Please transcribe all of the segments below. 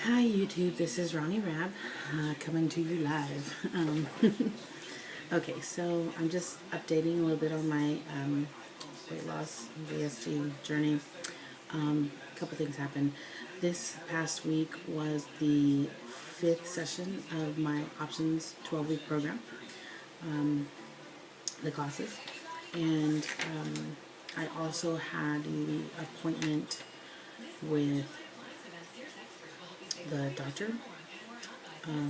Hi YouTube, this is Ronnie Rab coming to you live. Okay, so I'm just updating a little bit on my weight loss VSG journey. A couple things happened. This past week was the 5th session of my Options 12-week program, the classes, and I also had the appointment with the doctor,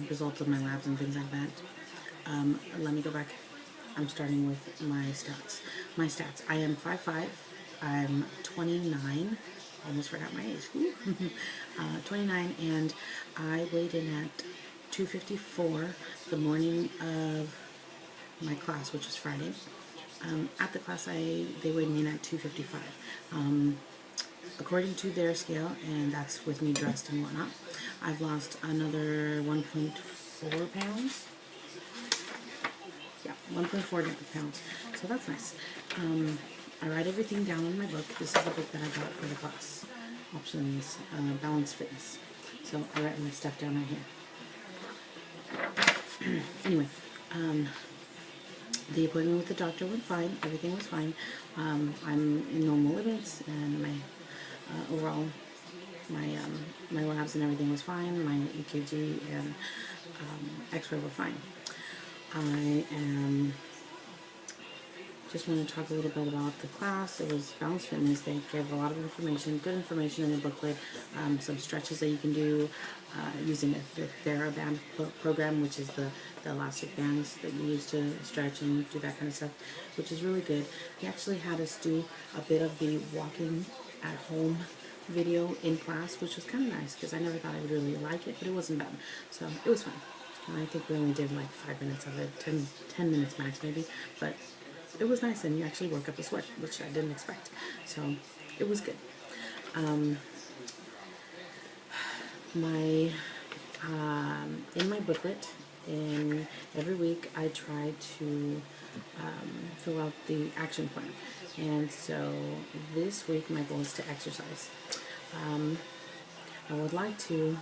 results of my labs and things like that. Let me go back. I'm starting with my stats. I am 5'5". I'm 29. Almost forgot my age. 29, and I weighed in at 254 the morning of my class, which was Friday. At the class, they weighed me in at 255. According to their scale, and that's with me dressed and whatnot, I've lost another 1.4 pounds. Yeah, 1.4 pounds. So that's nice. I write everything down in my book. This is the book that I got for the class. Options, Balanced Fitness. So I write my stuff down right here. Anyway, the appointment with the doctor went fine. Everything was fine. I'm in normal limits, and my overall, my labs and everything was fine. My EKG and X-ray were fine. I just want to talk a little bit about the class. It was Balanced Fitness. They gave a lot of information, good information in the booklet, some stretches that you can do using the TheraBand program, which is the elastic bands that you use to stretch and do that kind of stuff, which is really good. He actually had us do a bit of the walking at home video in class, which was kind of nice because I never thought I would really like it, but it wasn't bad. So it was fun. And I think we only did like 5 minutes of it, 10 minutes max maybe, but it was nice, and you actually work up a sweat, which I didn't expect. So it was good. In my booklet, in every week I try to fill out the action plan, and so this week my goal is to exercise. I would like to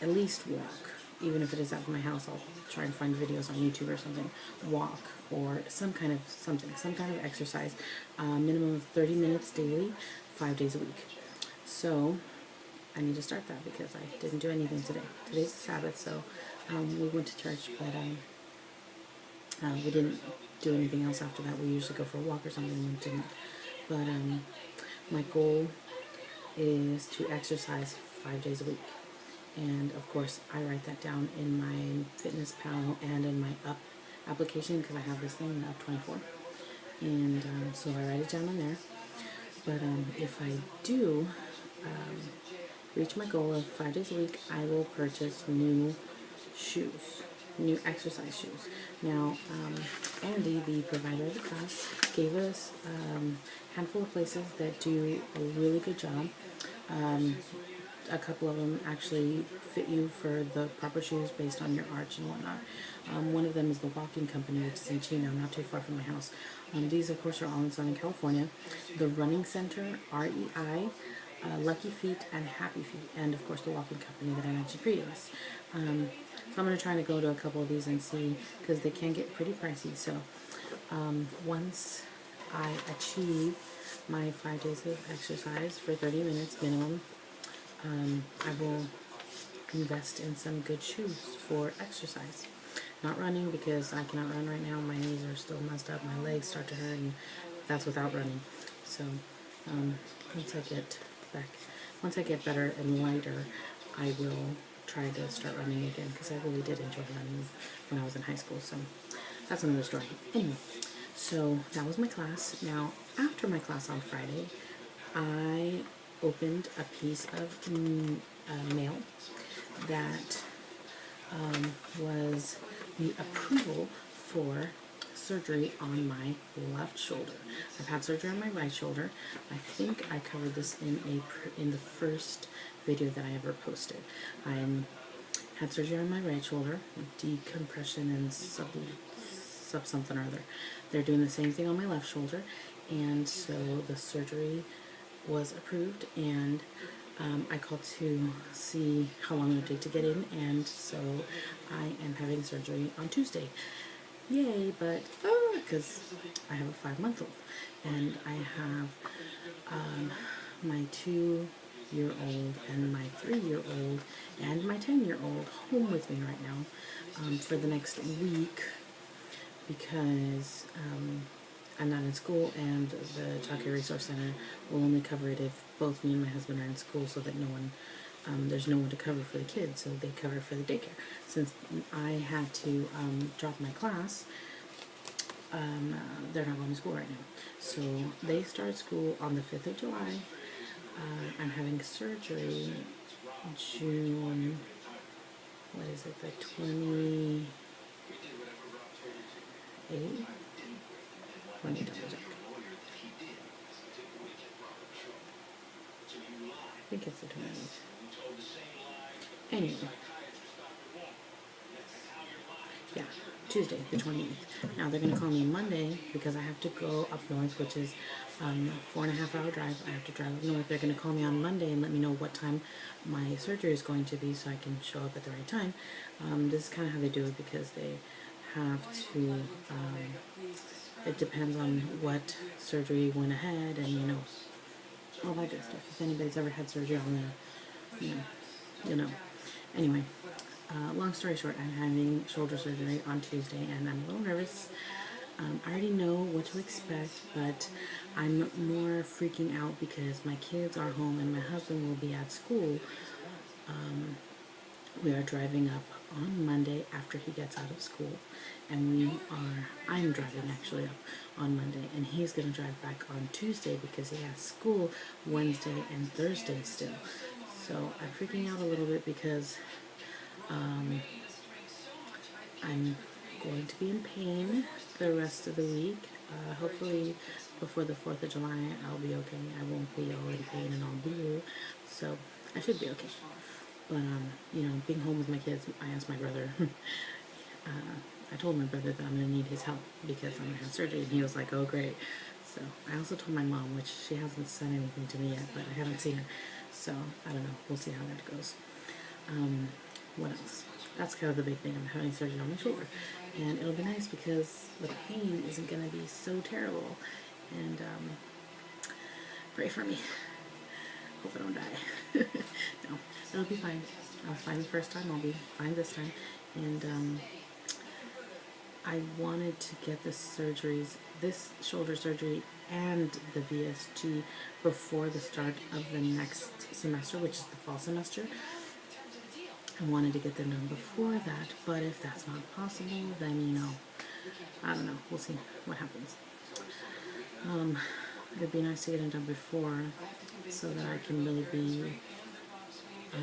at least walk, even if it is at my house. I'll try and find videos on YouTube or something. Walk or some kind of exercise. Minimum of 30 minutes daily, 5 days a week. So I need to start that because I didn't do anything today. Today's the Sabbath, so we went to church, but we didn't do anything else after that. We usually go for a walk or something, and we didn't. But my goal is to exercise 5 days a week. And of course, I write that down in my Fitness Pal and in my Up application because I have this thing, Up 24. And so I write it down on there. But if I do reach my goal of 5 days a week, I will purchase new shoes, new exercise shoes. Now, Andy, the provider of the class, gave us a handful of places that do a really good job. A couple of them actually fit you for the proper shoes based on your arch and whatnot. One of them is the Walking Company, which is in Chino, not too far from my house. These, of course, are all in Southern California. The Running Center, REI, Lucky Feet, and Happy Feet, and of course the Walking Company that I mentioned previously. So I'm going to try to go to a couple of these and see, because they can get pretty pricey. So once I achieve my 5 days of exercise for 30 minutes minimum, I will invest in some good shoes for exercise. Not running, because I cannot run right now. My knees are still messed up. My legs start to hurt, and that's without running. So once I get better and lighter, I will try to start running again, because I really did enjoy running when I was in high school. So that's another story. Anyway, so that was my class. Now, after my class on Friday, I opened a piece of mail that was the approval for surgery on my left shoulder. I've had surgery on my right shoulder. I think I covered this in the first video that I ever posted. I had surgery on my right shoulder, decompression and sub something or other. They're doing the same thing on my left shoulder, and so the surgery was approved, and I called to see how long it would take to get in, and so I am having surgery on Tuesday. Yay, but because I have a 5-month-old, and I have my 2-year-old and my 3-year-old and my 10-year-old home with me right now for the next week because I'm not in school, and the Child Care Resource Center will only cover it if both me and my husband are in school, so that there's no one to cover for the kids, so they cover for the daycare. Since I had to drop my class, they're not going to school right now. So they start school on the 5th of July. I'm having surgery June, what is it, the 28th? Let me double check. I think it's the 28th. Anyway. Yeah, Tuesday, the 28th. Now they're going to call me Monday because I have to go up north, which is a 4.5 hour drive. I have to drive up north. They're going to call me on Monday and let me know what time my surgery is going to be so I can show up at the right time. This is kind of how they do it because they have to, it depends on what surgery went ahead and, you know, all that good stuff. If anybody's ever had surgery on the, you know. Anyway. Long story short, I'm having shoulder surgery on Tuesday, and I'm a little nervous. I already know what to expect, but I'm more freaking out because my kids are home and my husband will be at school. We are driving up on Monday after he gets out of school, and I'm driving actually up on Monday, and he's going to drive back on Tuesday because he has school Wednesday and Thursday still. So I'm freaking out a little bit because I'm going to be in pain the rest of the week. Hopefully before the 4th of July I'll be okay. I won't be all in pain and all blue, so I should be okay. But you know, being home with my kids, I asked my brother, I told my brother that I'm going to need his help because I'm going to have surgery, and he was like, oh great. So I also told my mom, which she hasn't said anything to me yet, but I haven't seen her, so I don't know, we'll see how that goes. What else? That's kind of the big thing. I'm having surgery on my shoulder, and it'll be nice because the pain isn't going to be so terrible. And pray for me. Hope I don't die. No, it'll be fine. I was fine the first time. I'll be fine this time. And I wanted to get this shoulder surgery and the VSG before the start of the next semester, which is the fall semester. I wanted to get them done before that, but if that's not possible, then, you know, I don't know. We'll see what happens. It'd be nice to get them done before so that I can really be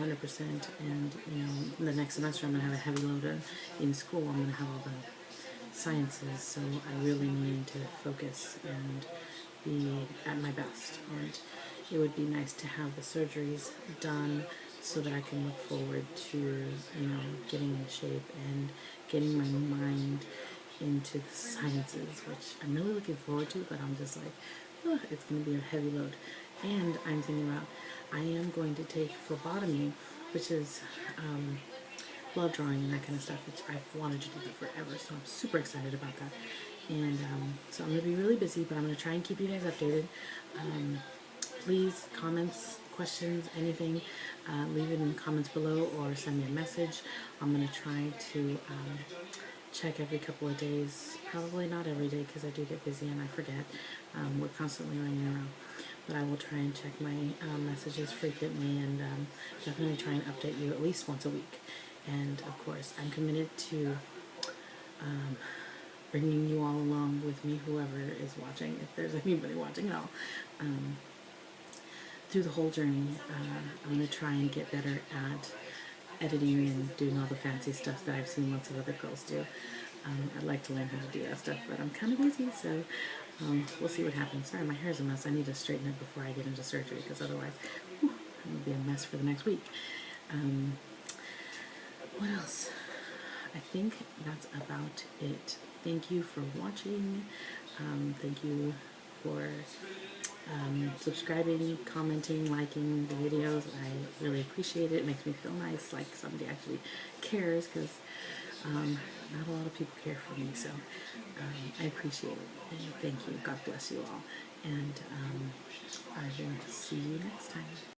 100%, and, you know, the next semester I'm going to have a heavy load in school. I'm going to have all the sciences, so I really need to focus and be at my best. And it would be nice to have the surgeries done so that I can look forward to, you know, getting in shape and getting my mind into the sciences, which I'm really looking forward to, but I'm just like, oh, it's going to be a heavy load. And I'm thinking about, I am going to take phlebotomy, which is blood drawing and that kind of stuff, which I've wanted to do forever, so I'm super excited about that. And so I'm going to be really busy, but I'm going to try and keep you guys updated. Please, comments, questions, anything, leave it in the comments below or send me a message. I'm going to try to check every couple of days, probably not every day because I do get busy and I forget. We're constantly running around, but I will try and check my messages frequently, and definitely try and update you at least once a week. And of course, I'm committed to bringing you all along with me, whoever is watching, if there's anybody watching at all. Through the whole journey, I'm going to try and get better at editing and doing all the fancy stuff that I've seen lots of other girls do. I'd like to learn how to do that stuff, but I'm kind of busy, so we'll see what happens. Sorry, my hair's a mess. I need to straighten it before I get into surgery, because otherwise, I'm going to be a mess for the next week. What else? I think that's about it. Thank you for watching. Thank you for subscribing, commenting, liking the videos. I really appreciate it. It makes me feel nice, like somebody actually cares, because not a lot of people care for me. So I appreciate it. And thank you. God bless you all. And I will see you next time.